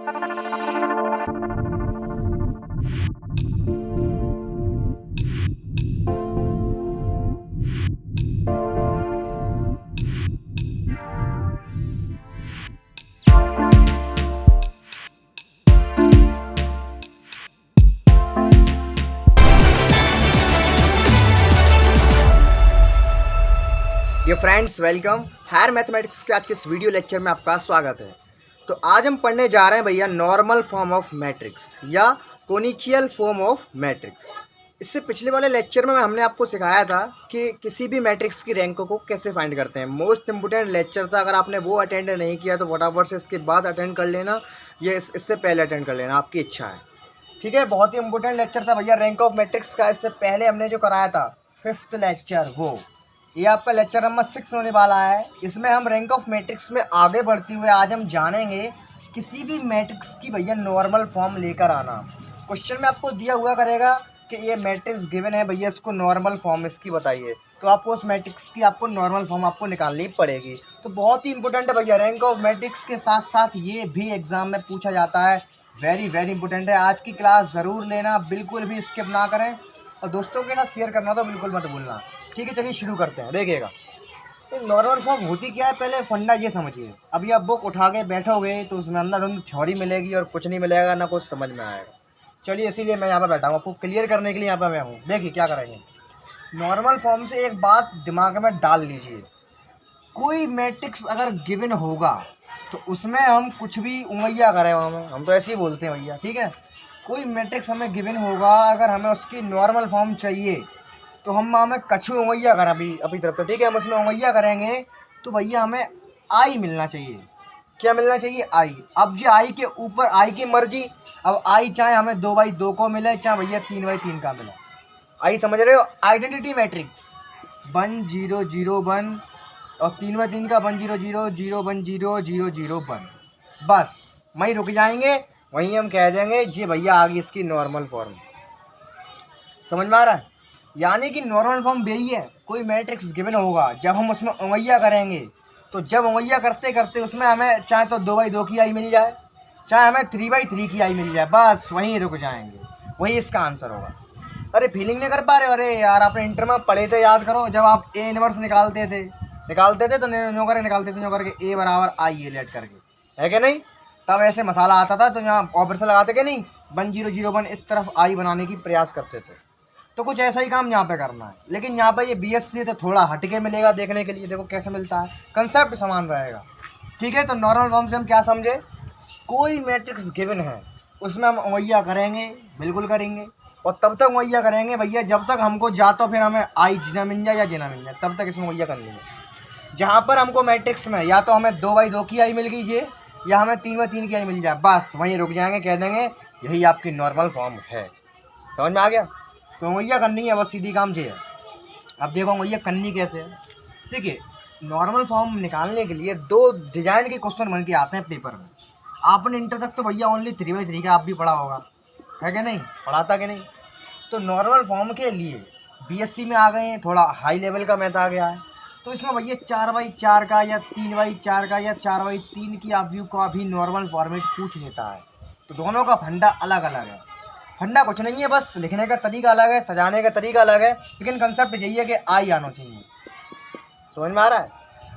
ये friends welcome higher mathematics के आज के इस वीडियो लेक्चर में आपका स्वागत है। तो आज हम पढ़ने जा रहे हैं भैया नॉर्मल फॉर्म ऑफ मैट्रिक्स या कोनिशियल फॉर्म ऑफ मैट्रिक्स। इससे पिछले वाले लेक्चर में हमने आपको सिखाया था कि किसी भी मैट्रिक्स की रैंक को कैसे फाइंड करते हैं। मोस्ट इंपोर्टेंट लेक्चर था, अगर आपने वो अटेंड नहीं किया तो फटाफट से इसके बाद अटेंड कर लेना, ये इससे पहले अटेंड कर लेना, आपकी इच्छा है। ठीक है, बहुत ही इंपॉर्टेंट लेक्चर था भैया रैंक ऑफ मैट्रिक्स का। इससे पहले हमने जो कराया था 5th लेक्चर, वो ये आपका लेक्चर नंबर 6 होने वाला है। इसमें हम रैंक ऑफ मैट्रिक्स में आगे बढ़ते हुए आज हम जानेंगे किसी भी मैट्रिक्स की भैया नॉर्मल फॉर्म लेकर आना। क्वेश्चन में आपको दिया हुआ करेगा कि ये मैट्रिक्स गिवन है भैया, इसको नॉर्मल फॉर्म इसकी बताइए, तो आपको उस मैट्रिक्स की आपको नॉर्मल फॉर्म आपको निकालनी पड़ेगी। तो बहुत ही इंपॉर्टेंट है भैया रैंक ऑफ मैट्रिक्स के साथ साथ ये भी एग्जाम में पूछा जाता है। वेरी वेरी इंपॉर्टेंट है। आज की क्लास ज़रूर लेना, बिल्कुल भी स्किप ना करें, और दोस्तों के साथ शेयर करना तो बिल्कुल मत भूलना। ठीक है, चलिए शुरू करते हैं। देखिएगा नॉर्मल फॉर्म होती क्या है, पहले फंडा ये समझिए। अभी आप बुक उठा के बैठोगे तो उसमें अंदर थ्योरी मिलेगी और कुछ नहीं मिलेगा, ना कुछ समझ में आएगा। चलिए इसीलिए मैं यहाँ पर बैठा हूँ, आपको क्लियर करने के लिए यहाँ पर मैं हूँ। देखिए क्या करेंगे, नॉर्मल फॉर्म से एक बात दिमाग में डाल लीजिए। कोई मैट्रिक्स अगर गिवन होगा तो उसमें हम कुछ भी उंगैया करें, हम तो ऐसे ही बोलते हैं भैया। ठीक है, कोई मैट्रिक्स हमें गिवन होगा, अगर हमें उसकी नॉर्मल फॉर्म चाहिए तो हम हमें कछु उंगैया करें अभी तरफ। तो ठीक है, हम उसमें उंगैया करेंगे तो भैया हमें आई मिलना चाहिए। क्या मिलना चाहिए? आई। अब जो आई के ऊपर आई की मर्जी, अब आई चाहे हमें 2/2 को मिले, चाहे भैया 3/3 का मिले। आई समझ रहे हो? आइडेंटिटी मैट्रिक्स 1 0 0 1 और 3/3 का 1 0 0 0 1 0 0 0 1। बस वहीं रुक जाएंगे, वहीं हम कह देंगे जी भैया आ गई इसकी नॉर्मल फॉर्म। समझ में आ रहा है? यानी कि नॉर्मल फॉर्म यही है, कोई मैट्रिक्स गिवन होगा, जब हम उसमें उंगैया करेंगे तो जब उंगैया करते करते उसमें हमें चाहे तो 2/2 की आई मिल जाए, चाहे हमें 3/3 की आई मिल जाए, बस वहीं रुक जाएंगे, वही इसका आंसर होगा। अरे फीलिंग नहीं कर पा रहे? अरे यार आपने इंटर में पढ़े थे, याद करो, जब आप ए इनवर्स निकालते थे तो न्यू करके निकालते थे, न्यू करके ए बराबर आई ए लेट करके, है कि नहीं? तब ऐसे मसाला आता था तो यहाँ ऑपरेशन लगाते कि नहीं, 1 0 0 1 इस तरफ आई बनाने की प्रयास करते थे। तो कुछ ऐसा ही काम यहाँ पे करना है, लेकिन यहाँ पे ये बीएससी तो थोड़ा हटके मिलेगा देखने के लिए। देखो कैसे मिलता है, कंसेप्ट समान रहेगा। ठीक है, तो नॉर्मल फॉर्म से हम क्या समझे, कोई मैट्रिक्स गिवन है उसमें हम उंगैया करेंगे, बिल्कुल करेंगे, और तब तक उंगैया करेंगे भैया जब तक हमको जा तो फिर हमें आई जीना मिल जाए या जीना मिल जाए, तब तक इसमें उंगैया करनी है। जहाँ पर हमको मैट्रिक्स में या तो हमें 2/2 की आई मिल गई ये, या हमें 3/3 की आई मिल जाए, बस वहीं रुक जाएंगे, कह देंगे यही आपकी नॉर्मल फॉर्म है। समझ में आ गया? तो उंगैया करनी है, बस सीधी काम ये है। अब देखो उंगैया करनी कैसे है। देखिए नॉर्मल फॉर्म निकालने के लिए 2 डिजाइन के क्वेश्चन बन के आते हैं पेपर में। आपने इंटर तक तो भैया ओनली 3/3 का आप भी पढ़ा होगा, है कि नहीं? पढ़ाता कि नहीं? तो नॉर्मल फॉर्म के लिए बीएससी में आ गए हैं, थोड़ा हाई लेवल का मैथ आ गया है, तो इसमें भैया 4/4 का या 3/4 का या 4/3 की व्यू का भी नॉर्मल फॉर्मेट पूछ लेता है। तो दोनों का फंडा अलग अलग है। फंडा कुछ नहीं है, बस लिखने का तरीका अलग है, सजाने का तरीका अलग है, लेकिन कंसेप्ट यही है कि आई आना चाहिए। समझ में आ रहा है?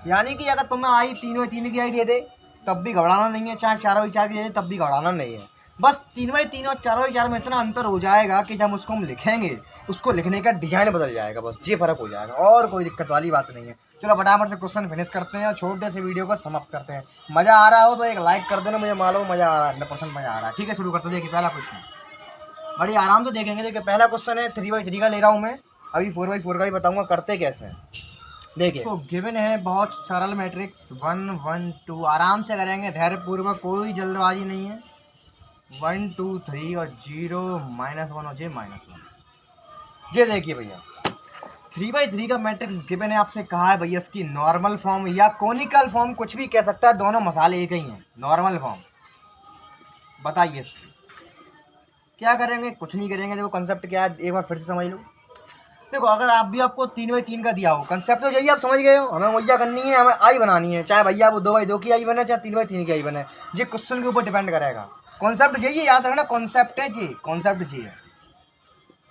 यानी कि अगर तुम्हें आई 3/3 की आई दे दे तब भी घबराना नहीं है, चाहे 4/4 की दे दे तब भी घबराना नहीं है। बस 3/3 और 4/4 में इतना अंतर हो जाएगा कि जब उसको हम लिखेंगे उसको लिखने का डिजाइन बदल जाएगा, बस ये फर्क हो जाएगा, और कोई दिक्कत वाली बात नहीं है। चलो फटाफट से क्वेश्चन फिनिश करते हैं और छोटे से वीडियो को समाप्त करते हैं। मज़ा आ रहा हो तो एक लाइक कर देना, मुझे मालूम मज़ा आ रहा है, 100% मज़ा आ रहा है। ठीक है, शुरू करते हैं। देखिए पहला क्वेश्चन बड़ी आराम से देखेंगे। देखिए पहला क्वेश्चन है 3/3 का ले रहा हूँ मैं, अभी 4/4 का भी बताऊँगा करते कैसे हैं। देखिए तो गिवन है बहुत सरल मैट्रिक्स 1 1 2, आराम से करेंगे, धैर्यपूर्वक, कोई जल्दबाजी नहीं है। 1 2 3 और 0 -1 और j -1। ये देखिए भैया 3/3 का मैट्रिक्स गिवन है, आपसे कहा है भैया इसकी नॉर्मल फॉर्म या कोनिकल फॉर्म, कुछ भी कह सकता है, दोनों मसाले एक ही हैं। नॉर्मल फॉर्म बताइए इसकी क्या करेंगे? कुछ नहीं करेंगे। देखो कंसेप्ट क्या है, एक बार फिर से समझ लो। देखो अगर आप भी आपको 3/3 का दिया हो, कंसेप्ट तो यही आप समझ गए हो, हमें वैया करनी है, हमें आई बनानी है, चाहे भैया वो 2/2 की आई बने, चाहे 3/3 की आई बने, ये क्वेश्चन के ऊपर डिपेंड करेगा। कॉन्सेप्ट यही है, याद रखना कॉन्सेप्ट है जी, कॉन्सेप्ट जी है।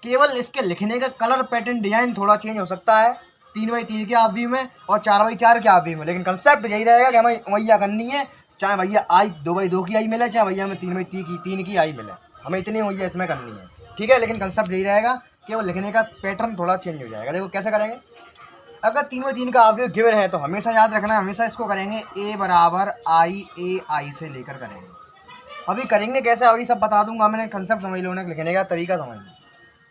केवल इसके लिखने का कलर पैटर्न डिजाइन थोड़ा चेंज हो सकता है 3/3 के आप व्यू में और 4/4 के आप व्यू में, लेकिन कंसेप्ट यही रहेगा कि हमें वैया करनी है, चाहे भैया आई 2/2 की आई मिले, चाहे भैया हमें 3/3 की आई मिले, हमें इतनी वैया इसमें करनी है, ठीक है। लेकिन कंसेप्ट यही रहेगा, केवल लिखने का पैटर्न थोड़ा चेंज हो जाएगा। देखो कैसे करेंगे, अगर 3/3 का अवयव गिवन है तो हमेशा याद रखना है, हमेशा इसको करेंगे A बराबर I से लेकर करेंगे। अभी करेंगे कैसे अभी सब बता दूंगा, मैंने कंसेप्ट समझ लो, लिखने का तरीका समझ लो।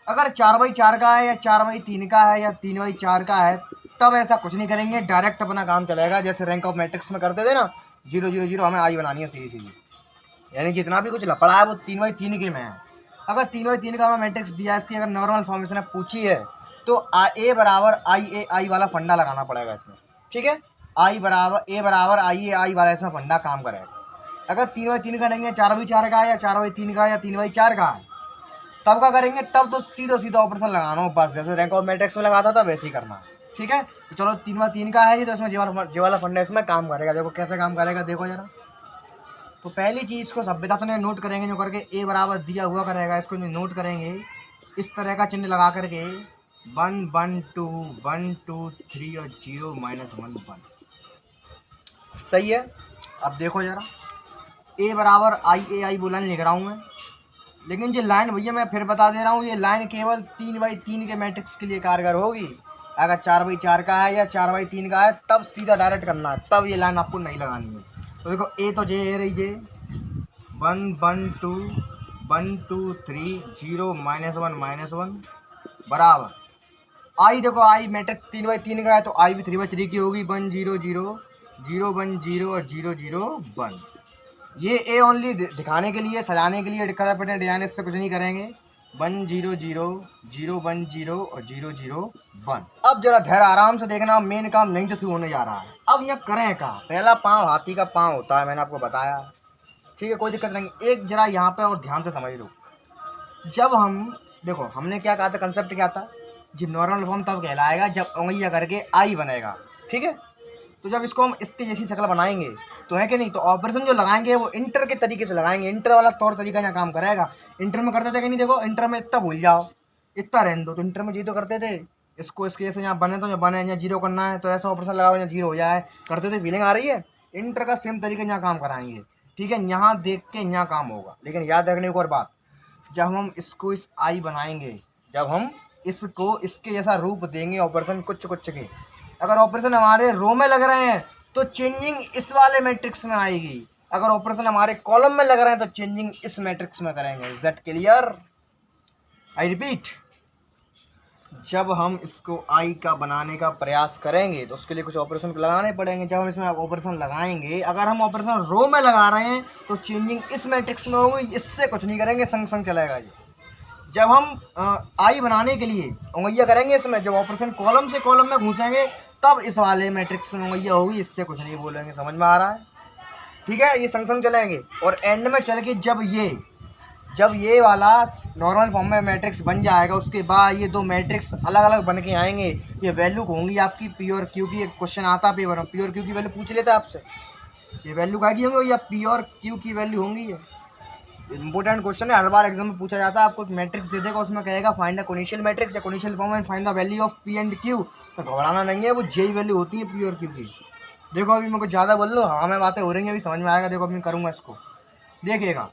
अगर 4/4 का है या 4/3 का है या 3/4 का है, तब ऐसा कुछ नहीं करेंगे, डायरेक्ट अपना काम चलेगा, जैसे रैंक ऑफ मैट्रिक्स में करते थे ना, 0 0 0 हमें आई बनानी है सीधी सीधी, यानी जितना भी कुछ लपड़ा है वो 3/3 के में है। अगर 3/3 का हमें मैट्रिक्स दिया है, इसकी अगर नॉर्मल फॉर्मेशन पूछी है तो A बराबर आई वाला फंडा लगाना पड़ेगा इसमें, ठीक है। A बराबर आई वाला इसमें फंडा काम करेगा। अगर 3/3 का नहीं है, 4/4 का है या 4/3 का है या 3/4 का है, तब क्या करेंगे, तब तो सीधा ऑपरेशन लगाना हो बस, जैसे रैंक ऑफ मैट्रिक्स में लगाता था वैसे ही करना है, ठीक है। तो चलो 3/3 का है ये, तो इसमें जे वाला फंडा इसमें काम करेगा। देखो कैसे काम करेगा, देखो जरा। तो पहली चीज़ को सभ्यता से नोट करेंगे, जो करके A बराबर दिया हुआ करेगा, इसको नोट करेंगे इस तरह का चिन्ह लगा करके 1 1 2 1 2 3 और 0 -1 1, सही है। अब देखो जरा, A बराबर आई बोला लिख रहा हूँ मैं, लेकिन ये लाइन भैया मैं फिर बता दे रहा हूँ, ये लाइन केवल 3/3 के मैट्रिक्स के लिए कारगर होगी। अगर 4/4 का है या 4/3 का है तब सीधा डायरेक्ट करना है, तब ये लाइन आपको नहीं लगानी है। तो देखो A तो जे रही जे 1 1 2 1 2 3 0 -1 -1 बराबर आई। देखो आई मैट्रिक्स 3/3 का है तो आई भी 3/3 की होगी, 1 0 0 0 1 0 और 0 0 1। ये A ओनली दिखाने के लिए, सजाने के लिए कलर पैटर्न डिजाइन, इससे कुछ नहीं करेंगे। 1 0 0 0 1 0 और 0 0 1। अब जरा धैर्य आराम से देखना, मेन काम नहीं से शुरू होने जा रहा है। अब यहाँ करें का पहला पाँव हाथी का पाँव होता है, मैंने आपको बताया, ठीक है, कोई दिक्कत नहीं। एक जरा यहाँ पे और ध्यान से समझ लो, जब हम देखो हमने क्या कहा था, कंसेप्ट क्या था, जब नॉर्मल फॉर्म तब कहलाएगा जब उंगलियां करके आई बनेगा, ठीक है। तो जब इसको हम इसके जैसी शक्ल बनाएंगे तो है कि नहीं, तो ऑपरेशन जो लगाएंगे वो इंटर के तरीके से लगाएंगे, इंटर वाला तौर तरीका यहाँ काम करेगा। इंटर में करते थे कि नहीं, देखो इंटर में इतना भूल जाओ, इतना रहने दो, तो इंटर में जी तो करते थे, इसको इसके जैसे यहाँ बने तो यहाँ बने, यहाँ 0 करना है तो ऐसा ऑपरेशन लगाओ यहाँ 0 हो जाए, करते थे, फीलिंग आ रही है। इंटर का सेम तरीका यहाँ काम कराएंगे, ठीक है, यहाँ देख के यहाँ काम होगा। लेकिन याद रखने की और बात, जब हम इसको इस आई बनाएंगे, जब हम इसको इसके जैसा रूप देंगे ऑपरेशन कुछ कुछ के, अगर ऑपरेशन हमारे रो में लग रहे हैं तो चेंजिंग इस वाले मैट्रिक्स में आएगी, अगर ऑपरेशन हमारे कॉलम में लग रहे हैं तो चेंजिंग इस मैट्रिक्स में करेंगे। Is that clear? I repeat, जब हम इसको आई का बनाने का प्रयास करेंगे तो उसके लिए कुछ ऑपरेशन लगाने पड़ेंगे। जब हम इसमें ऑपरेशन लगाएंगे, अगर हम ऑपरेशन रो में लगा रहे हैं तो चेंजिंग इस मैट्रिक्स में होगी, इससे कुछ नहीं करेंगे, संग संग चलेगा ये। जब हम आई बनाने के लिए उंगलियां करेंगे इसमें, जब ऑपरेशन कॉलम से कॉलम में घुसेंगे तब इस वाले मैट्रिक्स में उंगलियां होगी, इससे कुछ नहीं बोलेंगे। समझ में आ रहा है? ठीक है, ये संग संग चलेंगे और एंड में चल के जब ये वाला नॉर्मल फॉर्म में मैट्रिक्स बन जाएगा, उसके बाद ये दो मैट्रिक्स अलग अलग बन के आएंगे। ये वैल्यू होंगी आपकी पी और क्यू की। एक क्वेश्चन आता पेपर में, पी और क्यू की वैल्यू पूछ लेता है आपसे, ये वैल्यू क्या की होंगी या पी और क्यू की वैल्यू होंगी। ये इंपॉर्टेंट क्वेश्चन है, हर बार एग्जाम में पूछा जाता है। आपको एक मैट्रिक्स दे देगा, उसमें कहेगा फाइंड द कोनिशियल मैट्रिक्स या canonical form and find the value of P and Q. तो घबराना नहीं है, वो जेई वैल्यू होती है पी और क्यू की। देखो अभी मैं कुछ ज़्यादा बोल लूँ, हमें बातें हो रही हैं, अभी समझ में आएगा। देखो अभी करूँगा इसको, देखिएगा।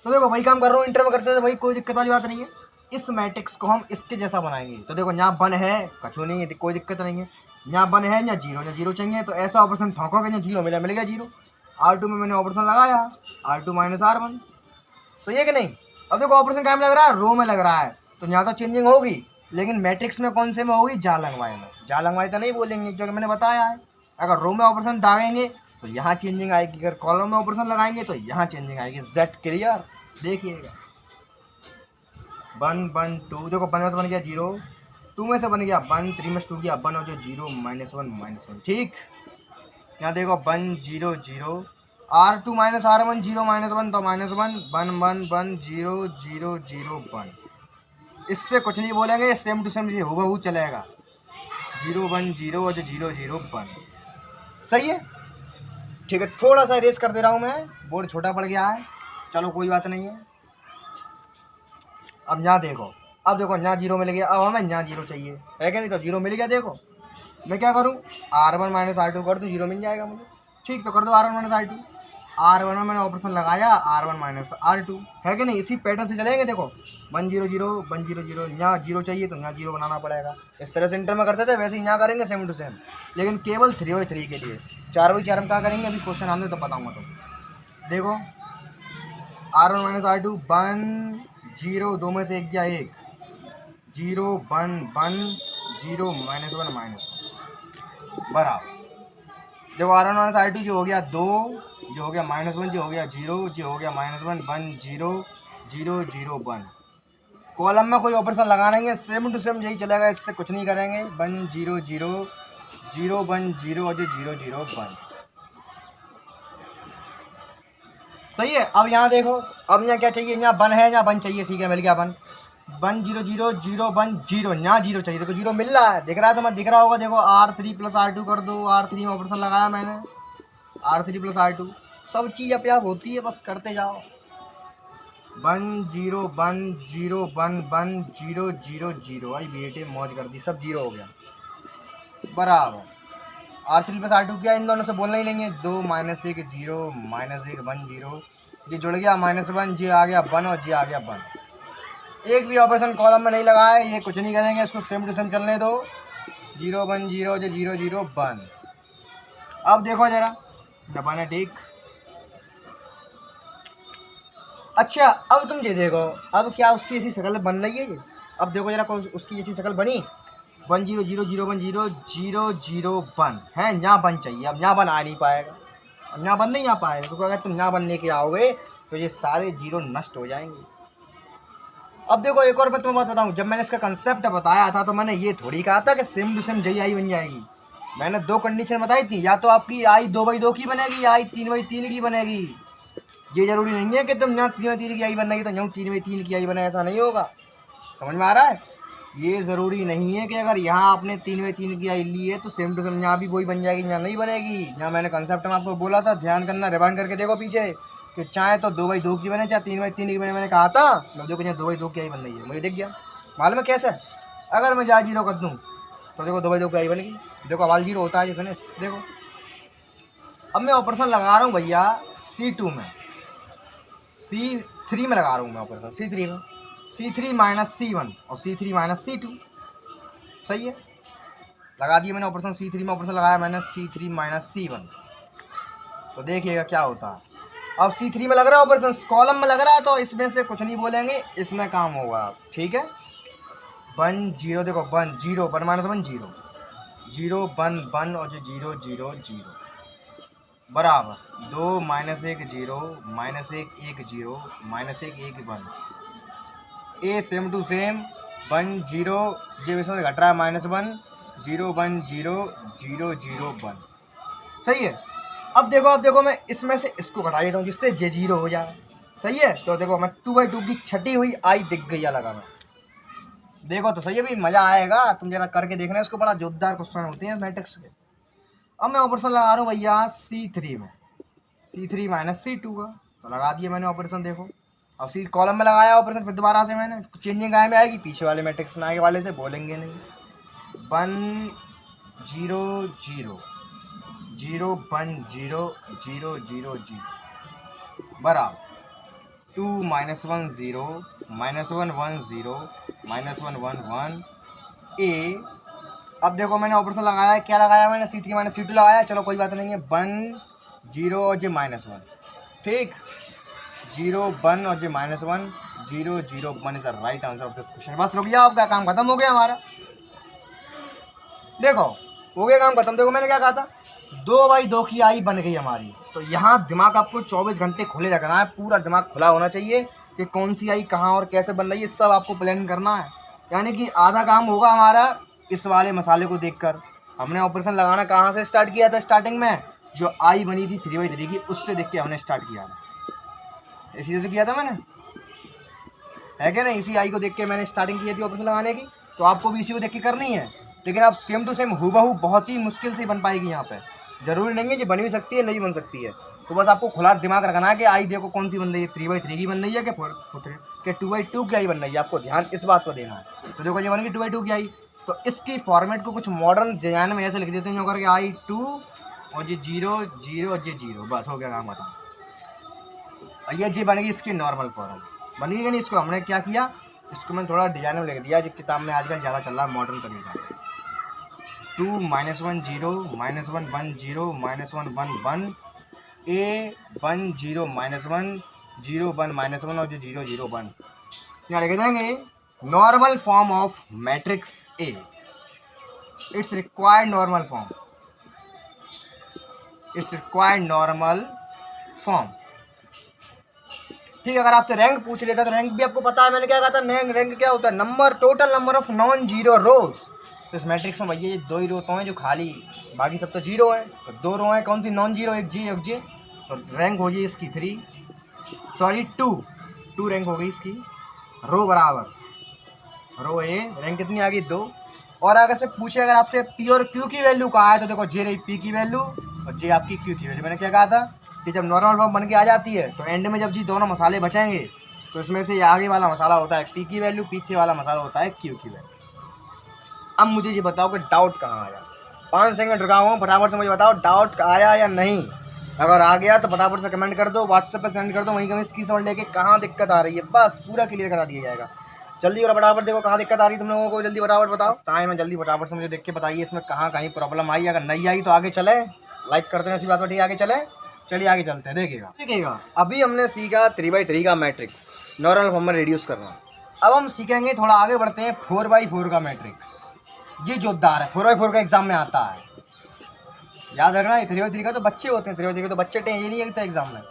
तो देखो वही काम कर रहा हूँ, इंटर में करते थे, वही कोई दिक्कत वाली बात नहीं है। इस मैट्रिक्स को हम इसके जैसा बनाएंगे। तो देखो यहाँ बन है, कछू नहीं है, कोई दिक्कत नहीं है। यहाँ बन है, यहाँ जीरो चाहिए, तो ऐसा ऑपरेशन ठोकोगे, यहाँ जीरो मिल गया जीरो। R2 में मैंने ऑपरेशन लगाया, R2 - R1, सही है कि नहीं। अब देखो ऑपरेशन क्या में लग रहा है, रो में लग रहा है, तो यहाँ तो चेंजिंग होगी, लेकिन मैट्रिक्स में कौन से में होगी, जा लंगवाई में। जा लंगवाई तो नहीं बोलेंगे क्योंकि मैंने बताया है, अगर रो में ऑपरेशन दागेंगे तो यहाँ चेंजिंग आएगी, अगर कॉलम में ऑपरेशन लगाएंगे तो यहाँ चेंजिंग आएगी। Is that clear? देखिएगा 1 1 2, देखो 1 बन गया 0, 2 में से बन गया 1, 3 में 2 गया 1 और जो 0 -1 -1, ठीक। यहाँ देखो 1 0 0, R2 - R1 0 -1, तो -1 1 1 1 0 0 0 1। इससे कुछ नहीं बोलेंगे, सेम टू सेम ये हूबहू चलेगा। 0 1 0 और 0 0 1। सही है, ठीक है। थोड़ा सा इरेज कर दे रहा हूँ मैं, बोर्ड छोटा पड़ गया है, चलो कोई बात नहीं है। अब यहाँ देखो, अब देखो यहाँ 0 मिल गया, अब हमें यहाँ 0 चाहिए है कि नहीं, तो 0 मिल गया। देखो मैं क्या करूँ, R1 - R2 कर दूँ, 0 मिल जाएगा मुझे। ठीक, तो कर दो R1 - R2। R1 में मैंने ऑपरेशन लगाया, R1 - R2 है कि नहीं। इसी पैटर्न से चलेंगे। देखो 1 0 0 1 0 0, यहाँ 0 चाहिए तो यहाँ 0 बनाना पड़ेगा। इस तरह से इंटर में करते थे, वैसे ही यहाँ करेंगे सेम टू सेम, लेकिन केवल 3/3 के लिए। 4/4 में क्या करेंगे, अभी क्वेश्चन आने तो बताऊँगा। तो देखो R1 - R2 1 0, दो में से एक गया 1, 0 1 1 0 -1 -1 बराबर। देखो R1 - R2 जो हो गया 2, जो हो गया -1, जो हो गया 0, जो हो गया -1 1 0 0 0 1। कॉलम में कोई ऑपरेशन लगा नहीं है, सेम टू सेम यही चलेगा, इससे कुछ नहीं करेंगे। 1 0 0 0 1 0 और 0 0 1। सही है। अब यहाँ देखो, अब यहाँ क्या चाहिए, यहाँ 1 है, यहाँ 1 चाहिए। ठीक है, मिल गया 1 1 0 0 0 1 0, यहाँ 0 चाहिए। देखो 0 मिल रहा है, दिख रहा है, तो मैं दिख रहा होगा। देखो R3 + R2 कर दो, R3 में ऑपरेशन लगाया मैंने, R3 + R2। सब चीज़ अपने आप होती है, बस करते जाओ। 1 0 1 0 1 1 0 0 0। आई बेटे मौज कर दी, सब 0 हो गया बराबर। R3 + R2 क्या, इन दोनों से बोलना ही नहीं है। 2 -1 0 -1 1 0, ये जुड़ गया -1, जी आ गया 1 और जी आ गया 1। एक भी ऑपरेशन कॉलम में नहीं लगा है, ये कुछ नहीं करेंगे, इसको सेम टू सेम चलने दो। 0 1 0 जो 0 0 1। अब देखो जरा, दबाना ठीक। अच्छा, अब तुम ये देखो, अब क्या उसकी ऐसी शक्ल बन रही है ये। अब देखो जरा, उसकी ऐसी शक्ल बनी। 1 0 0 0 1 0 0 0 1 है, यहाँ 1 चाहिए। अब यहाँ 1 आ नहीं पाएगा, अब यहाँ 1 नहीं आ पाएगा, क्योंकि अगर तुम यहाँ 1 लेके आओगे तो ये सारे 0 नष्ट हो जाएंगे। अब देखो एक और मैं तुम्हें बात बताऊँ, जब मैंने इसका कंसेप्ट बताया था तो मैंने ये थोड़ी कहा था कि सेम टू सेम JI बन जाएगी। मैंने 2 कंडीशन बताई थी, या तो आपकी I 2/2 की बनेगी, या I 3/3 की बनेगी। ये जरूरी नहीं है कि तुम यहाँ 3/3 की I बनेगी तो यहाँ 3/3 की I बने, ऐसा नहीं होगा। समझ में आ रहा है? ये ज़रूरी नहीं है कि अगर यहाँ आपने 3/3 की I ली है तो सेम टू सेम यहाँ भी वही बन जाएगी, यहाँ नहीं बनेगी। यहाँ मैंने कंसेप्ट में आपको बोला था, ध्यान करना, रिवाइंड करके देखो पीछे, कि चाहे तो 2/2 की बने, चाहे 3/3 की बने। मैंने कहा था, मैं देखो यहाँ 2/2 की I बन रही है, मुझे दिख गया। मालूम है कैसे? अगर मैं यहाँ 0 कर दूँ तो देखो 2/2 की I बनेगी। देखो आवाज़ 0 होता है जिसने, देखो। अब मैं ऑपरेशन लगा रहा हूँ भैया C2 में, C3 में लगा रहा हूँ मैं ऑपरेशन, C3 में। C3 - C1 और C3 - C2। सही है, लगा दिया मैंने ऑपरेशन। C3 में ऑपरेशन लगाया मैंने, C3 - C1। तो देखिएगा क्या होता है। अब C3 में लग रहा है ऑपरेशन, कॉलम में लग रहा है, तो इसमें से कुछ नहीं बोलेंगे, इसमें काम होगा। ठीक है, 1 0, देखो 1 0 1 -1 0 0 1 1 और 0 0 0 बराबर। 2 -1 0 -1 1 0 -1 1 1। ए सेम टू सेम 1 0, जो इसमें घट रहा है -1 0 1 0 0 0 1। सही है। अब देखो मैं इसमें से इसको घटा देता हूँ, जिससे ये 0 हो जाए। सही है, तो देखो मैं 2/2 की छटी हुई I दिख गई है लगा मैं। देखो तो सही है, भी मज़ा आएगा, तुम जरा करके देखना, इसको बड़ा जोरदार क्वेश्चन होते हैं मैट्रिक्स के। अब मैं ऑपरेशन लगा रहा हूँ भैया C3 में, C3 - C2 का, तो लगा दिया मैंने ऑपरेशन। देखो अब C कॉलम में लगाया ऑपरेशन, फिर दोबारा से मैंने चेंजिंग आए में आएगी, पीछे वाले मैट्रिक्स में आगे वाले से बोलेंगे नहीं। 1 0 0 0 1 0 0 0 0 बराबर। 2 -1 0 -1 1 0 -1 1 1 A। अब देखो मैंने ऑपरेशन लगाया है, क्या लगाया मैंने, C3 - C2 लगाया। चलो कोई बात नहीं है, 1 0 और जे -1। ठीक, 0 1 और जे -1 0 0 1 is the right answer of this question. बस रुक जाओ, आपका काम खत्म हो गया हमारा। देखो हो गया काम खत्म। देखो मैंने क्या कहा था, 2/2 की I बन गई हमारी। तो यहाँ दिमाग आपको 24 घंटे खुले रखना है, पूरा दिमाग खुला होना चाहिए कि कौन सी I कहाँ और कैसे बन रही है, सब आपको प्लान करना है। यानी कि आधा काम होगा हमारा इस वाले मसाले को देखकर। हमने ऑपरेशन लगाना कहाँ से स्टार्ट किया था, स्टार्टिंग में जो I बनी थी 3/3 की, उससे देख के हमने स्टार्ट किया था। इसी से किया था मैंने। है क्या ना। इसी आई को देख के मैंने स्टार्टिंग की थी ऑपरेशन लगाने की, तो आपको भी इसी को देख के करनी है। लेकिन आप सेम टू सेम हूबहू बहुत ही मुश्किल से बन पाएगी यहाँ पे। ज़रूरी नहीं है कि बन भी सकती है, नहीं बन सकती है। तो बस आपको खुला दिमाग रखना है कि आई देखो कौन सी बन रही है, 3x3 की बन रही है कि 2x2 की आई बन रही है। आपको ध्यान इस बात पर देना है। तो देखो ये बन गई 2x2 की आई। तो इसकी फॉर्मेट को कुछ मॉडर्न डिजाइन में ऐसे लिख देते हैं जो करके I2 और ये 0 0 और ये 0, बस हो गया काम खत्म। और ये जी बन गई इसकी नॉर्मल फॉर्म बन गई। नहीं, इसको हमने क्या किया, इसको मैंने थोड़ा डिजाइन में लिख दिया जो किताब में आजकल ज़्यादा चल रहा है मॉडर्न तरीका। 2 -1 0 -1 1 0 -1 1 1 A 1 0 -1 0 1 -1 और जो 0 0 1 यहाँ लिख देंगे normal form of matrix A. It's required normal form, it's required normal form. ठीक है, अगर आपसे रैंक पूछ लेता तो रैंक भी आपको पता है। मैंने क्या कहा था, रैंक क्या होता है, number, total number of non zero रोज। तो इस मैट्रिक्स में भैया ये 2 ही रो तो हैं जो खाली, बाकी सब तो जीरो है। तो 2 रो हैं, कौन सी नॉन जीरो, एक जी एक जे। तो रैंक हो गई इसकी 2 रैंक हो गई इसकी। रो बराबर रो ए, रैंक कितनी आ गई 2। और अगर से पूछे अगर आपसे पी और क्यू की वैल्यू कहाँ है, तो देखो जे रही पी की वैल्यू और जे आपकी क्यू की वैल्यू। मैंने क्या कहा था कि जब नॉर्मल फॉर्म बन के आ जाती है तो एंड में जब जी दोनों मसाले बचेंगे तो इसमें से आगे वाला मसाला होता है पी की वैल्यू, पीछे वाला मसाला होता है क्यू की वैल्यू। अब मुझे ये बताओ कि डाउट कहाँ आया। 5 सेकंड रुका हूँ, फटाफट से मुझे बताओ डाउट आया या नहीं। अगर आ गया तो फटाफट से कमेंट कर दो, व्हाट्सएप पे सेंड कर दो, वहीं कहीं स्क्रीनशॉट लेके कहाँ दिक्कत आ रही है, बस पूरा क्लियर करा दिया जाएगा। जल्दी और फटाफट देखो कहाँ दिक्कत आ रही है तुम लोगों को, जल्दी फटाफट बताओ। टाइम है, जल्दी फटाफट से मुझे देख के बताइए इसमें कहाँ कहीं प्रॉब्लम आई। अगर नहीं आई तो आगे चले, लाइक करते हैं इसी बात पर, ठीक है आगे चले। चलिए आगे चलते हैं, देखिएगा अभी हमने सीखा 3x3 का मैट्रिक्स नॉर्मल फॉर्म में रिड्यूस करना। अब हम सीखेंगे, थोड़ा आगे बढ़ते हैं, 4x4 का मैट्रिक्स। ये जोरदार है, 4x4 का एग्जाम में आता है, याद रखना। 3x3 का तो बच्चे होते हैं, 3x3 के तो बच्चे टे, ये नहीं लगता एग्जाम में।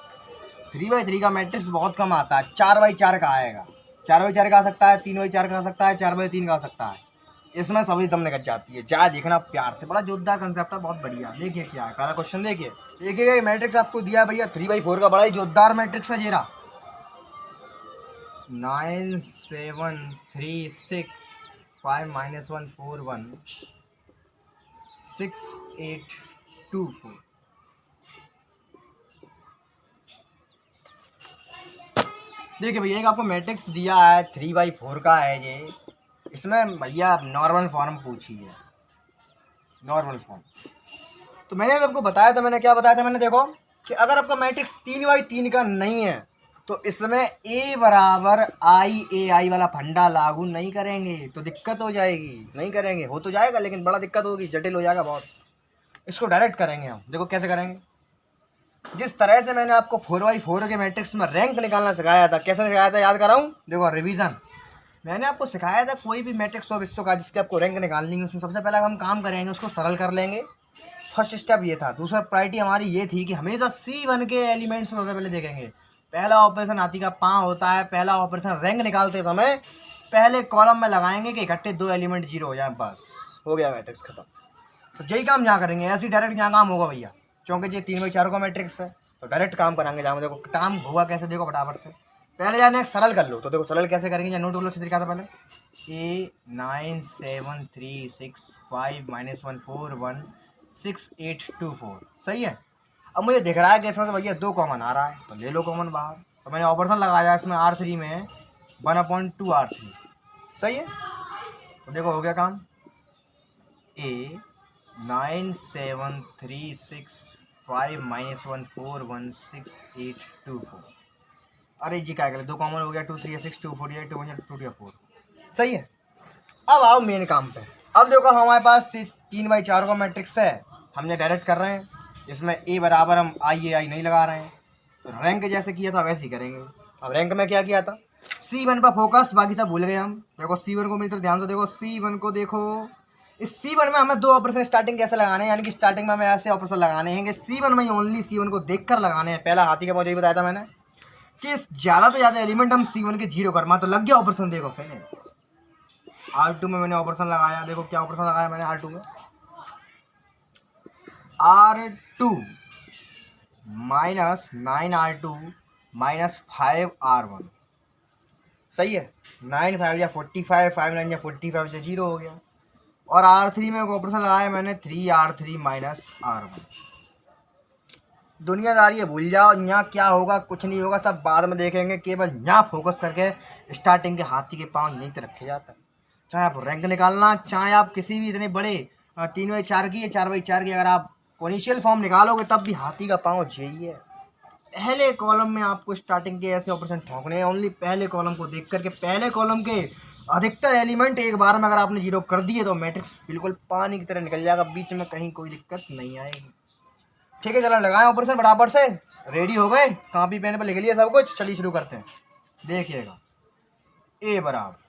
3x3 का मैट्रिक्स बहुत कम आता है, 4x4 का आएगा। 4x4 का आ सकता है, 3x4 का आ सकता है, 4x3 का आ सकता है। इसमें सभी दम निकल जाती है। जा देखना प्यार से, बड़ा जोरदार कंसेप्ट है, बहुत बढ़िया। देखिए क्या है पहला क्वेश्चन, देखिए ये मैट्रिक्स आपको दिया है भैया 3x4 का, बड़ा ही जोरदार मैट्रिक्स है जेरा। 9 7 3 6 5 -1 4 1 6 8 2 4। देखिए भैया एक आपको मैट्रिक्स दिया है 3x4 का है ये। इसमें भैया आप नॉर्मल फॉर्म पूछी है, नॉर्मल फॉर्म। तो मैंने आपको बताया था, मैंने क्या बताया था, मैंने देखो कि अगर आपका मैट्रिक्स 3x3 का नहीं है तो इसमें ए बराबर आई ए आई वाला फंडा लागू नहीं करेंगे तो दिक्कत हो जाएगी। नहीं करेंगे, हो तो जाएगा लेकिन बड़ा दिक्कत होगी, जटिल हो जाएगा बहुत। इसको डायरेक्ट करेंगे हम। देखो कैसे करेंगे, जिस तरह से मैंने आपको 4x4 के मैट्रिक्स में रैंक निकालना सिखाया था, कैसे सिखाया था याद कराऊं। देखो रिवीजन, मैंने आपको सिखाया था कोई भी मैट्रिक्स हो विश्व का जिसके आपको रैंक निकालनी है, उसमें सबसे पहले हम काम करेंगे उसको सरल कर लेंगे। फर्स्ट स्टेप ये था। दूसरा प्रायोरिटी हमारी ये थी कि हमेशा C1 के एलिमेंट्स सबसे पहले देखेंगे। पहला ऑपरेशन हाथी का पाँव होता है, पहला ऑपरेशन रैंक निकालते समय पहले कॉलम में लगाएंगे कि इकट्ठे 2 एलिमेंट 0 हो जाए, बस हो गया मैट्रिक्स खत्म। तो यही काम यहाँ करेंगे, ऐसे डायरेक्ट यहाँ काम होगा भैया, क्योंकि ये 3x4 का मैट्रिक्स है तो डायरेक्ट काम कराएंगे जहाँ। देखो काम होगा कैसे, देखो फटाफट से पहले जाने सरल कर लो। तो देखो सरल कैसे करेंगे, या नोट कर लो अच्छी तरीके से। पहले ए 9 7 3 6 5 -1 4 1 6 8 2 4 सही है। अब मुझे दिख रहा है कि इसमें से भैया 2 कॉमन आ रहा है तो ले लो कॉमन बाहर। तो मैंने ऑपरेशन लगाया इसमें R3 में 1/2 R3 सही है। तो देखो हो गया काम। ए 9 7 3 6 5 -1 4 1 6 8 2 4। अरे जी क्या करें, 2 कॉमन हो गया, 2 3 6 2 4 8 2 1 2 4 सही है। अब आओ मेन काम पे। अब देखो हमारे पास 3x4 का मैट्रिक्स है, हमने डायरेक्ट कर रहे हैं। इसमें ए बराबर हम आई ए आई नहीं लगा रहे हैं, तो रैंक जैसे किया था वैसे ही करेंगे। अब रैंक में क्या किया था, C1 पर फोकस, बाकी सब भूल गए हम। देखो C1 को मेरी तरफ ध्यान से देखो, C1 को देखो। इस C1 में हमें 2 ऑपरेशन स्टार्टिंग कैसे लगाने हैं, यानी कि स्टार्टिंग में हमें ऐसे ऑपरेशन लगाने हैं कि C1 में ही ओनली C1 को देखकर लगाने हैं। पहला हाथी का मुझे बताया था मैंने कि ज़्यादा तो ज़्यादा एलिमेंट हम C1 के 0 करना, तो लग गया ऑपरेशन। देखो फिनिश। R2 में मैंने ऑपरेशन लगाया, देखो क्या ऑपरेशन लगाया मैंने R2 में, R2 -9 R2 -5 R1 सही है। 9 5 या 45, 5 9 या 45 या 0 हो गया। और R3 में ऑपरेशन लगाया मैंने 3R3 माइनस R1। दुनियादारी है भूल जाओ, यहाँ क्या होगा कुछ नहीं होगा, सब बाद में देखेंगे। केवल यहाँ फोकस करके स्टार्टिंग के हाथी के पाँव यहीं तक रखे जाता है। चाहे आप रैंक निकालना, चाहे आप किसी भी इतने बड़े 3x4 की या 4x4 की अगर आप कोनिशियल फॉर्म निकालोगे तब भी हाथी का पाँव यही है। पहले कॉलम में आपको स्टार्टिंग के ऐसे ऑपरेशन ठोकने हैं, ओनली पहले कॉलम को देख करके। पहले कॉलम के अधिकतर एलिमेंट एक बार में अगर आपने 0 कर दिए तो मैट्रिक्स बिल्कुल पानी की तरह निकल जाएगा, बीच में कहीं कोई दिक्कत नहीं आएगी। ठीक है, चलो लगाएं ऑपरेशन बराबर से। रेडी हो गए, कॉपी पेन पर लिख लिया सब कुछ, चलिए शुरू करते हैं। देखिएगा ए बराबर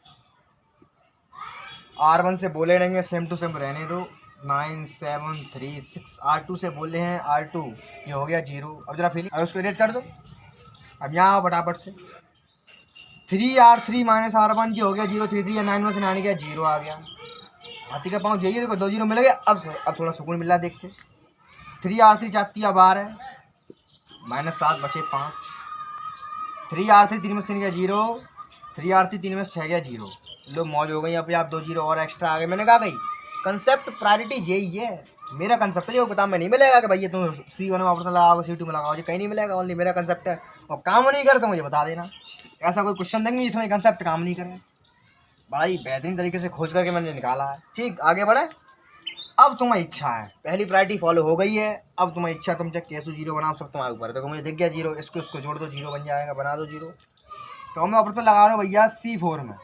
R1 से बोले रहेंगे, सेम टू सेम रहने दो। 9 7 3 6 R2 से बोले हैं R2, ये हो गया 0। अब जरा फिर और उसको इरेज कर दो। अब यहाँ आओ फटाफट से, 3R3 माइनस R1 जो हो गया 0। 3 3 या 9 1 से 9 गया 0 आ गया। हाथी का पाँव यही है, देखो 2 0 मिल गया। अब थोड़ा सुकून मिल रहा है देख के। 3R3 चाहती अब आ रहा है, -7 बचे 5। 3R3 3 में 3 गया 0। 3R3 3 में 6 गया 0। लो मौज हो गई। अब आप 2 0 और एक्स्ट्रा आ गए। मैंने कहा भाई कंसेप्ट प्रायोरिटी यही है, मेरा कंसेप्ट है। जो किताब में नहीं मिलेगा कि भैया तुम C1 में ऑपरेशन लगाओ C2 में लगाओ, जी कहीं नहीं मिलेगा। ओनली मेरा कंसेप्ट है, और काम नहीं करे तो मुझे बता देना। ऐसा कोई क्वेश्चन देंगे जिसमें कंसेप्ट काम नहीं करे। भाई बेहतरीन तरीके से खोज करके मैंने निकाला है। ठीक, आगे बढ़े। अब तुम्हें इच्छा है, पहली प्रायोरिटी फॉलो हो गई है। अब तुम्हें इच्छा, तुम चाहे कैसे 0 बनाओ, सब तुम्हारे ऊपर है। देखो मुझे दिख गया 0, इसको जोड़ दो 0 बन जाएगा, बना दो 0। तो मैं ऑपरेशन लगा रहा हूँ भैया C4 में,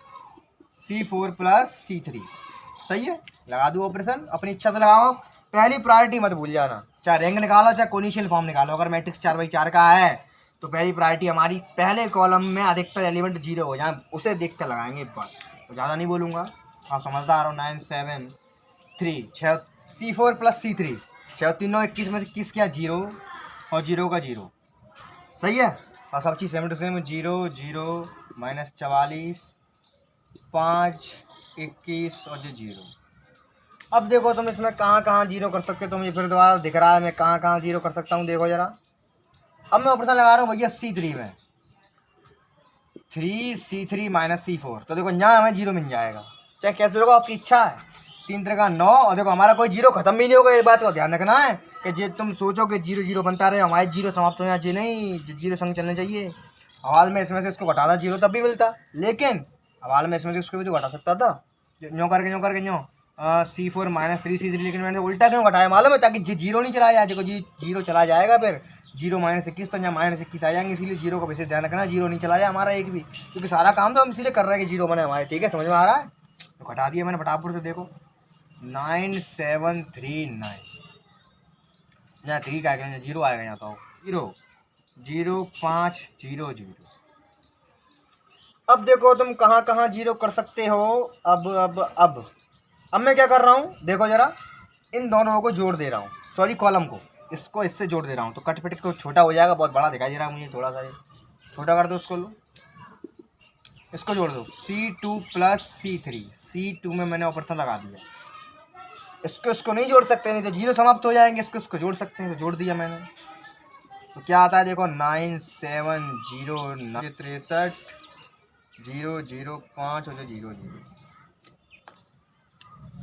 C4 प्लस C3। सही है, लगा दूँ ऑपरेशन, अपनी इच्छा से लगाओ। पहली प्रायोरिटी मत भूल जाना, चाहे रैंक निकालो चाहे कोनिशियल फॉर्म निकालो। अगर मैट्रिक्स 4x4 का है तो पहली प्रायोरिटी हमारी पहले कॉलम में अधिकतर एलिमेंट 0 हो जाए, उसे देख कर लगाएंगे बस। तो ज़्यादा नहीं बोलूँगा, आप समझदार हो। 9 7 3 6 C4 प्लस C3, 6 3 21 में से 21 क्या 0 और 0 का 0। सही है, और सब चीज़ सेम टू सेम। 0 0 -44 5 21 और 0। अब देखो तुम इसमें कहाँ कहाँ 0 कर सकते हो। तो मुझे फिर दोबारा दिख रहा है मैं कहाँ कहाँ 0 कर सकता हूँ, देखो जरा। अब मैं ऑपरेशन लगा रहा हूँ भैया C3 में, 3C3 माइनस C4। तो देखो यहाँ हमें 0 मिल जाएगा, चाहे कैसे होगा आपकी इच्छा है। 3 3 का 9। और देखो हमारा कोई 0 खत्म भी नहीं होगा, ये बात का ध्यान रखना है कि जो तुम सोचो कि 0 0 बनता रहे, हमारे 0 समाप्त हो जाए नहीं, 0 संग चलने चाहिए। हवाल में इसमें से इसको घटाना 0 तब भी मिलता, लेकिन हवाल में इसमें से इसको भी तो घटा सकता था, यूँ करके यूँ C4 माइनस 3C3। लेकिन मैंने उल्टा क्यों घटाया मालूम है, ताकि 0 नहीं चला जाए। देखो 0 चला जाएगा, फिर 0 -21 तो यहाँ -21 आ जाएंगे, इसीलिए 0 को वैसे ध्यान रखना, 0 नहीं चला जाए हमारा एक भी, क्योंकि सारा काम तो हम इसीलिए कर रहे हैं कि 0 बने हमारे। ठीक है, समझ में आ रहा है। तो घटा दिया मैंने फटाफट से, देखो 9 7 3 9, यहाँ 3 का आएगा, 0 आएगा यहाँ तो 0 0 5 0 0। अब देखो तुम कहाँ कहाँ 0 कर सकते हो। अब मैं क्या कर रहा हूँ, देखो जरा, इन दोनों को जोड़ दे रहा हूँ, सॉरी कॉलम को इसको इससे जोड़ दे रहा हूँ। तो कट पिट को छोटा हो जाएगा, बहुत बड़ा दिखाई दे रहा है मुझे, थोड़ा सा छोटा कर दो उसको। लो इसको जोड़ दो, C2 प्लस C3। C2 में मैंने ऑपरेशन लगा दिया। इसको नहीं जोड़ सकते, नहीं तो 0 समाप्त हो जाएंगे। इसको जोड़ सकते हैं, तो जोड़ दिया मैंने। तो क्या आता है देखो, 9 7 0 63 0 0 5 और 0 0।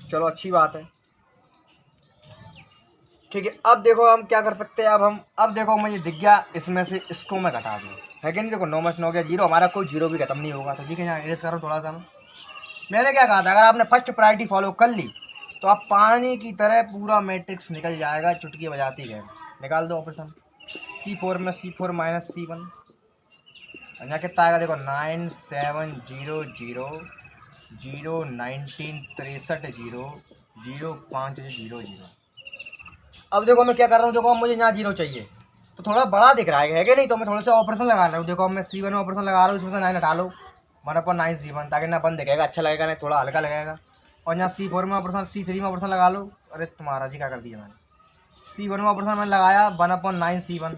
चलो अच्छी बात है, ठीक है। अब देखो हम क्या कर सकते हैं। अब देखो मुझे दिख गया, इसमें से इसको मैं घटा दूँ, है कि नहीं। देखो 9 9 गया 0, हमारा कोई 0 भी खत्म नहीं होगा। तो ठीक है, यहाँ एरेज कर रहा हूँ थोड़ा सा। मैंने क्या कहा था, अगर आपने फर्स्ट प्रायोरिटी फॉलो कर ली तो आप पानी की तरह पूरा मैट्रिक्स निकल जाएगा, चुटकी बजाती गए। निकाल दो ऑपरेशन। C4 में C4 माइनस C1, यहाँ कितना आएगा देखो, 9 7 0 0 0 19 63 0 0 5 0 0। अब देखो मैं क्या कर रहा हूँ, देखो अब मुझे यहाँ 0 चाहिए, तो थोड़ा बड़ा दिख रहा है कि नहीं। तो मैं थोड़ा सा ऑपरेशन लगा रहा हूँ। देखो अब मैं C1 में ऑपरेशन लगा रहा हूँ, इसमें से 9 हटा लो, 1/9 C1, ताकि ना बंद दिखेगा, अच्छा लगेगा, नहीं थोड़ा हल्का लगेगा। और यहाँ C4 में ऑपरेशन, C3 में ऑपरेशन लगा लो। अरे तुम्हारा जी क्या कर दिया मैंने, C1 में ऑपरेशन मैंने लगाया 1/9 C1।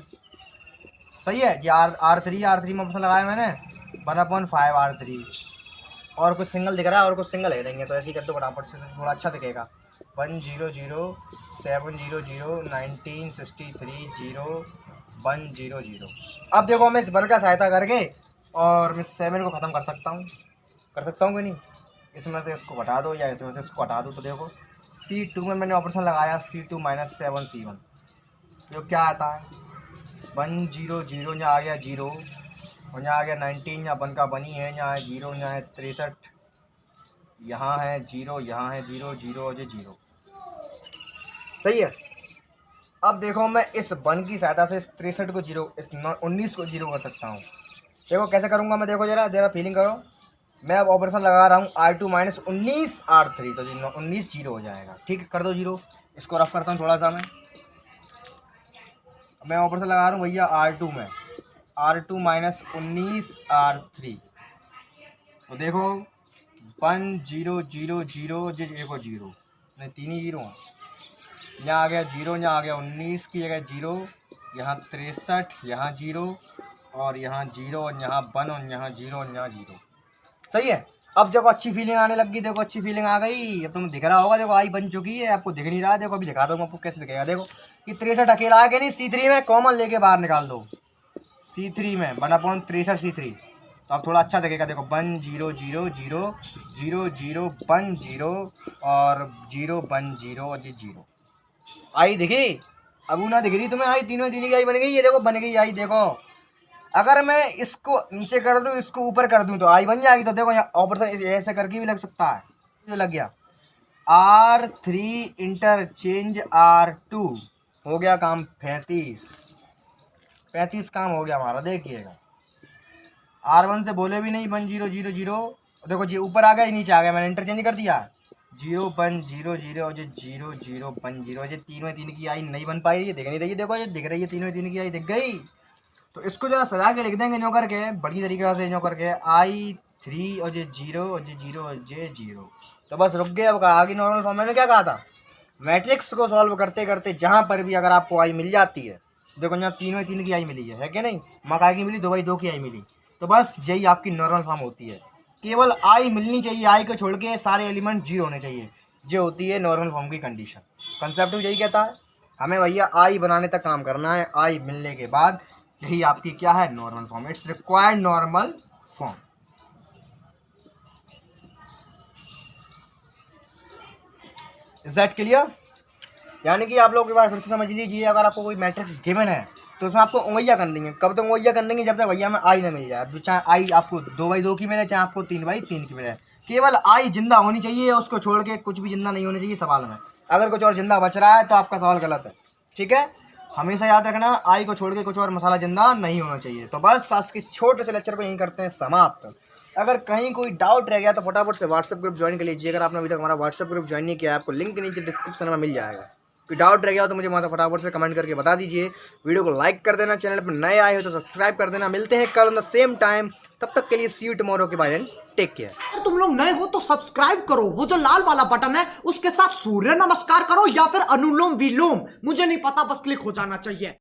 सही है जी। R3 में ऑपरेशन लगाया मैंने 1/5 R3। और कुछ सिंगल दिख रहा है और कुछ सिंगल है रहेंगे, तो ऐसे ही कर दो फटाफट से, थोड़ा अच्छा दिखेगा। 1 0 0 7 0 0 19 63 0 1 0 0। अब देखो मैं इस वन का सहायता करके और मैं 7 को ख़त्म कर सकता हूँ कि नहीं। इसमें से इसको घटा दो या इसमें से इसको हटा दो। तो देखो C2 में मैंने ऑपरेशन लगाया C2 - 7 C1, जो क्या आता है 1 0 0, यहाँ आ गया 0 और यहाँ आ गया 19, यहाँ 1 का 1 ही है, यहाँ है 0, यहाँ है 63, यहाँ है 0, यहाँ है 0 0 और ये 0। सही है। अब देखो मैं इस 1 की सहायता से इस 63 को 0, इस 19 को 0 कर सकता हूँ। देखो कैसे करूँगा मैं, देखो जरा फीलिंग करो। मैं अब ऑपरेशन लगा रहा हूँ R2 - 19 R3, तो 19 0 हो जाएगा। ठीक है, कर दो 0। इसको रफ करता हूँ थोड़ा सा मैं ऑपरेशन लगा रहा हूँ भैया R2 में, R2 - 19 R3। तो देखो 1 0 0 0, ये देखो 0 नहीं 3 ही 0 हैं। यहाँ आ गया 0, यहाँ आ गया 19 की जगह 0, यहाँ 63, यहाँ 0 और यहाँ 0 और यहाँ 1 और यहाँ 0 और यहाँ 0। सही है। अब देखो अच्छी फीलिंग आने लगी, देखो अच्छी फीलिंग आ गई। अब तुम्हें दिख रहा होगा, देखो आई बन चुकी है, आपको दिख नहीं रहा है। देखो अभी दिखा दूँगा आपको कैसे दिखेगा। देखो कि 63 अकेला है कि नहीं, C3 में कॉमन लेके बाहर निकाल दो। C3 में 1/63 C3, तो अब थोड़ा अच्छा दिखेगा। देखो 1 0 0 0 0 0 1 0 और 0 1 0 और ये 0 आई दिखी। अब ना दिख रही तुम्हें आई, तीनों की आई बन गई। ये देखो बन गई आई। देखो अगर मैं इसको नीचे कर दूं, इसको ऊपर कर दूं तो आई बन जाएगी। तो देखो यहाँ ऑपरेशन ऐसे करके भी लग सकता है। जो लग गया R3 इंटरचेंज R2 हो गया काम 35 काम हो गया हमारा। देखिएगा R1 से बोले भी नहीं 1 0 0 0। देखो जी ऊपर आ गया, नीचे आ गया, मैंने इंटरचेंज कर दिया 0 1 0 0 और ये 0 0 1 0। ये तीन की आई नहीं बन पाई, ये दिख नहीं रही। देखो ये दिख रही है, तीन की आई दिख गई। तो इसको जरा सजा के लिख देंगे न्यो करके, बड़ी तरीके से न्यो करके I3 और ये 0 और ये 0 और ये 0। तो बस रुक गए। अब आगे नॉर्मल फॉर्म मैंने क्या कहा था, मैट्रिक्स को सॉल्व करते करते जहाँ पर भी अगर आपको आई मिल जाती है, देखो यहाँ 3 की आई मिली है कि नहीं, मकाई की मिली, 2/2 की आई मिली, तो बस यही आपकी नॉर्मल फॉर्म होती है। केवल आई मिलनी चाहिए, आई को छोड़ के सारे एलिमेंट 0 होने चाहिए, जो होती है नॉर्मल फॉर्म की कंडीशन। कंसेप्ट यही कहता है, हमें भैया आई बनाने तक काम करना है। आई मिलने के बाद यही आपकी क्या है, normal form. It's required normal form. Is that clear? यानी कि आप लोग एक बार फिर से समझ लीजिए, अगर आपको कोई मैट्रिक्स गिवन है तो उसमें आपको उंगलियां करनी है। कब तक उंगलियां करनी है, जब तक भैया में आई ना मिल जाए। चाहे आई आपको 2/2 की मिले, चाहे आपको 3/3 की मिले, केवल आई जिंदा होनी चाहिए। उसको छोड़ के कुछ भी जिंदा नहीं होना चाहिए सवाल में। अगर कुछ और जिंदा बच रहा है तो आपका सवाल गलत है। ठीक है, हमेशा याद रखना, आई को छोड़ के कुछ और मसाला जिंदा नहीं होना चाहिए। तो बस आज के छोटे से लेक्चर को यहीं करते हैं समाप्त। अगर कहीं कोई डाउट रह गया तो फटाफट से व्हाट्सएप ग्रुप ज्वाइन कर लीजिए। अगर आपने अभी तक हमारा व्हाट्सएप ग्रुप ज्वाइन नहीं किया, आपको लिंक नीचे डिस्क्रिप्शन में मिल जाएगा। कोई डाउट रह गया तो मुझे वहाँ फटाफट से कमेंट करके बता दीजिए। वीडियो को लाइक कर देना, चैनल पर नए आए हो तो सब्सक्राइब कर देना। मिलते हैं कल ऑन द सेम टाइम, तब तक के लिए सी यू टुमारो के बाय एंड टेक केयर। अगर तुम लोग नए हो तो सब्सक्राइब करो, वो जो लाल वाला बटन है उसके साथ सूर्य नमस्कार करो या फिर अनुलोम विलोम, मुझे नहीं पता, बस क्लिक हो जाना चाहिए।